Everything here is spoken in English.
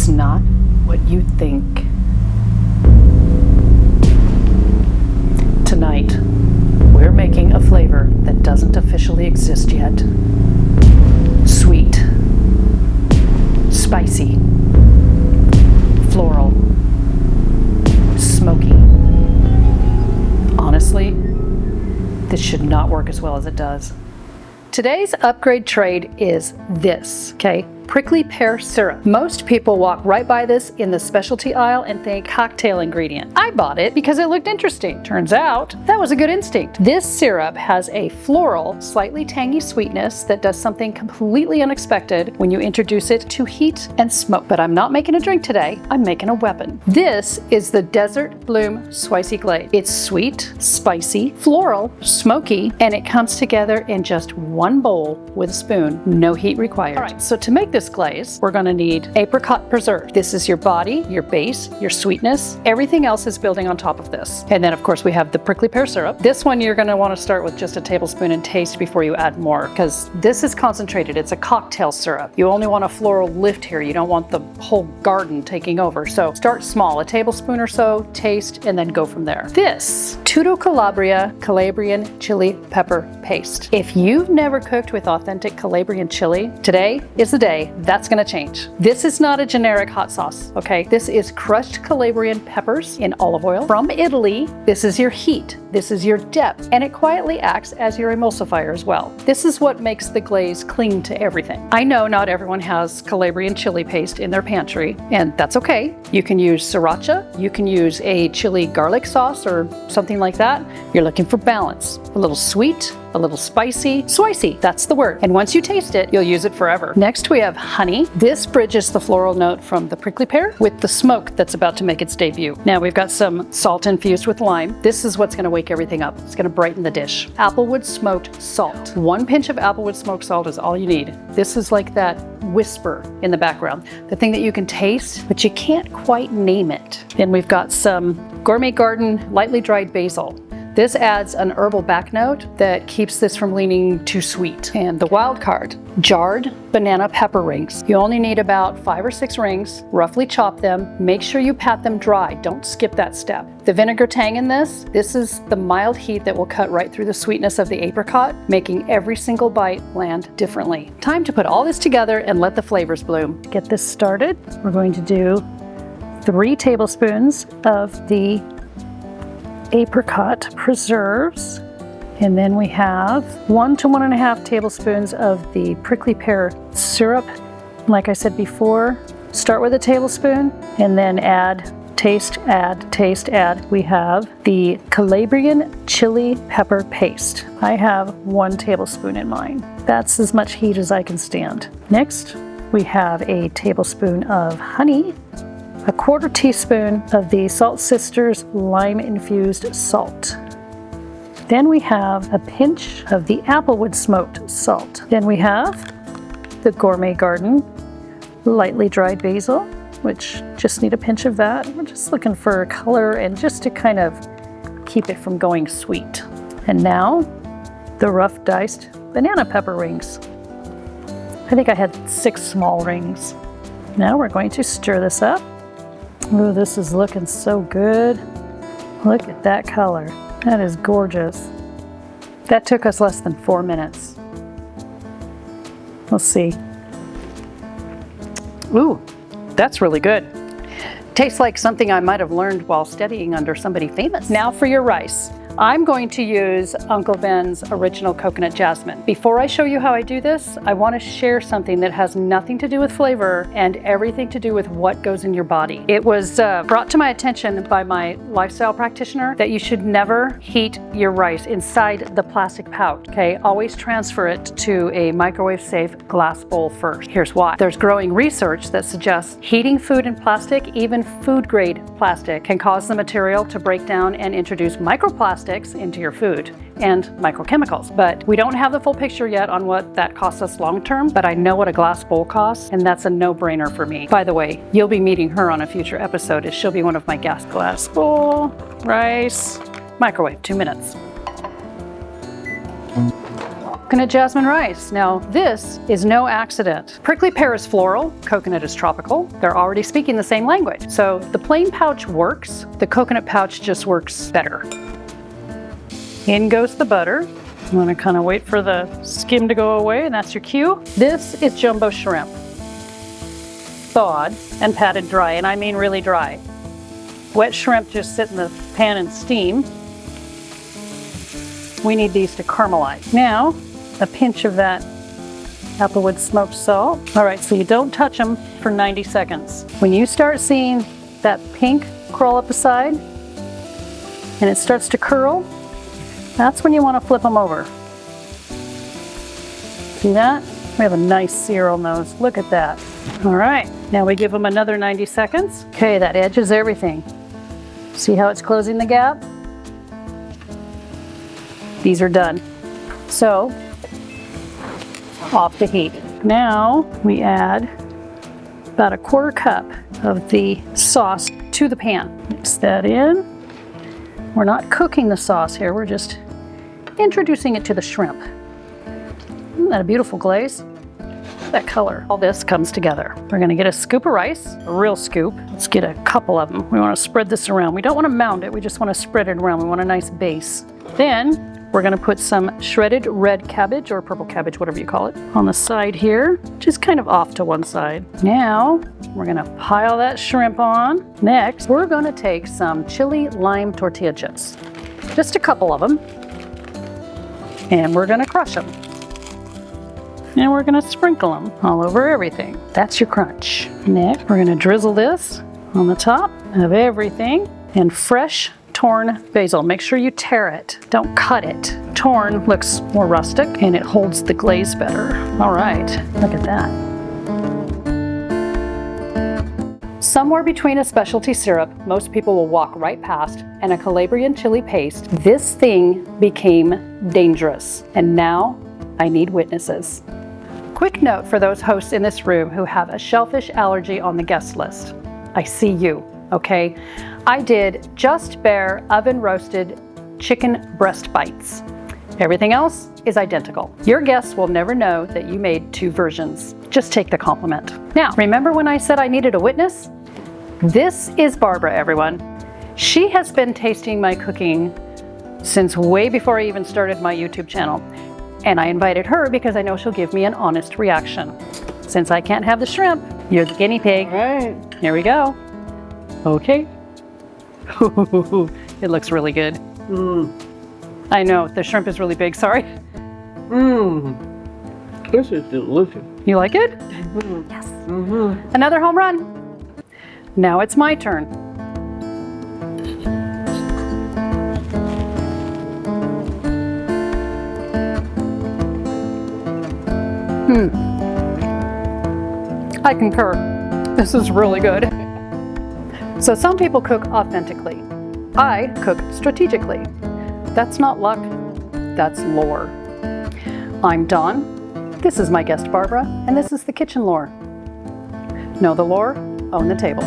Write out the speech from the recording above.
It's not what you think. Tonight, we're making a flavor that doesn't officially exist yet. Sweet, spicy, floral, smoky. Honestly, this should not work as well as it does. Today's upgrade trade is this, okay? Prickly pear syrup. Most people walk right by this in the specialty aisle and think cocktail ingredient. I bought it because it looked interesting. Turns out that was a good instinct. This syrup has a floral, slightly tangy sweetness that does something completely unexpected when you introduce it to heat and smoke. But I'm not making a drink today, I'm making a weapon. This is the Desert Bloom Swicy Glaze. It's sweet, spicy, floral, smoky, and it comes together in just one bowl with a spoon, no heat required. All right, so to make this glaze, we're going to need apricot preserve. This is your body, your base, your sweetness. Everything else is building on top of this. And then of course we have the prickly pear syrup. This one you're going to want to start with just a tablespoon and taste before you add more, because this is concentrated. It's a cocktail syrup. You only want a floral lift here. You don't want the whole garden taking over. So start small, a tablespoon or so, taste, and then go from there. This Calabrian chili pepper paste. If you've never cooked with authentic Calabrian chili, today is the day that's going to change. This is not a generic hot sauce, okay? This is crushed Calabrian peppers in olive oil from Italy. This is your heat. This is your depth, and it quietly acts as your emulsifier as well. This is what makes the glaze cling to everything. I know not everyone has Calabrian chili paste in their pantry, and that's okay. You can use sriracha, you can use a chili garlic sauce or something like that. You're looking for balance. A little sweet, a little spicy, Swicy, that's the word. And once you taste it, you'll use it forever. Next we have honey. This bridges the floral note from the prickly pear with the smoke that's about to make its debut. Now we've got some salt infused with lime. This is what's gonna wake everything up. It's gonna brighten the dish. Applewood smoked salt. 1 pinch of applewood smoked salt is all you need. This is like that whisper in the background, the thing that you can taste, but you can't quite name it. Then we've got some Gourmet Garden lightly dried basil. This adds an herbal back note that keeps this from leaning too sweet. And the wild card, jarred banana pepper rings. You only need about 5 or 6 rings, roughly chop them, make sure you pat them dry, don't skip that step. The vinegar tang in this is the mild heat that will cut right through the sweetness of the apricot, making every single bite land differently. Time to put all this together and let the flavors bloom. To get this started, we're going to do 3 tablespoons of the apricot preserves, and then we have 1 to 1.5 tablespoons of the prickly pear syrup. Like I said before, start with a tablespoon and then add, taste, add, taste, add. We have the Calabrian chili pepper paste. I have 1 tablespoon in mine. That's as much heat as I can stand. Next, we have a tablespoon of honey, a 1/4 teaspoon of the Salt Sisters lime infused salt. Then we have a pinch of the applewood smoked salt. Then we have the Gourmet Garden lightly dried basil, which just need a pinch of that. We're just looking for color and just to kind of keep it from going sweet. And now the rough diced banana pepper rings. I think I had 6 small rings. Now we're going to stir this up. Ooh, this is looking so good. Look at that color. That is gorgeous. That took us less than 4 minutes. Let's see. Ooh, that's really good. Tastes like something I might have learned while studying under somebody famous. Now for your rice. I'm going to use Uncle Ben's original coconut jasmine. Before I show you how I do this, I want to share something that has nothing to do with flavor and everything to do with what goes in your body. It was brought to my attention by my lifestyle practitioner that you should never heat your rice inside the plastic pouch, okay? Always transfer it to a microwave-safe glass bowl first. Here's why. There's growing research that suggests heating food in plastic, even food-grade plastic, can cause the material to break down and introduce microplastics into your food and microchemicals. But we don't have the full picture yet on what that costs us long term, but I know what a glass bowl costs, and that's a no-brainer for me. By the way, you'll be meeting her on a future episode as she'll be one of my guests. Glass bowl, rice, microwave, 2 minutes. coconut jasmine rice. Now this is no accident. Prickly pear is floral, coconut is tropical. They're already speaking the same language. So the plain pouch works, the coconut pouch just works better. In goes the butter. I'm gonna kind of wait for the skim to go away, and that's your cue. This is jumbo shrimp. Thawed and patted dry, and I mean really dry. Wet shrimp just sit in the pan and steam. We need these to caramelize. Now, a pinch of that applewood smoked salt. All right, so you don't touch them for 90 seconds. When you start seeing that pink crawl up the side and it starts to curl, that's when you want to flip them over. See that? We have a nice sear on those. Look at that. All right, now we give them another 90 seconds. Okay, that edges everything. See how it's closing the gap? These are done. So, off the heat. Now we add about a 1/4 cup of the sauce to the pan. Mix that in. We're not cooking the sauce here, we're just introducing it to the shrimp. Isn't that a beautiful glaze? That color. All this comes together. We're gonna get a scoop of rice, a real scoop. Let's get a couple of them. We wanna spread this around. We don't wanna mound it, we just wanna spread it around. We want a nice base. Then, we're gonna put some shredded red cabbage, or purple cabbage, whatever you call it, on the side here, just kind of off to one side. Now, we're gonna pile that shrimp on. Next, we're gonna take some chili lime tortilla chips. Just a couple of them. And we're gonna crush them. And we're gonna sprinkle them all over everything. That's your crunch. Next, we're gonna drizzle this on the top of everything. And fresh torn basil. Make sure you tear it, don't cut it. Torn looks more rustic and it holds the glaze better. All right, look at that. Somewhere between a specialty syrup most people will walk right past and a Calabrian chili paste, this thing became dangerous. And now I need witnesses. Quick note for those hosts in this room who have a shellfish allergy on the guest list. I see you, okay? I did just bare oven roasted chicken breast bites. Everything else is identical. Your guests will never know that you made 2 versions. Just take the compliment. Now, remember when I said I needed a witness? This is Barbara, everyone. She has been tasting my cooking since way before I even started my YouTube channel. And I invited her because I know she'll give me an honest reaction. Since I can't have the shrimp, you're the guinea pig. All right. Here we go. Okay. It looks really good. I know, the shrimp is really big, sorry. This is delicious. You like it? Yes. Another home run. Now it's my turn. I concur. This is really good. So some people cook authentically. I cook strategically. That's not luck, that's lore. I'm Dawn, this is my guest Barbara, and this is the kitchen lore. Know the lore, own the table.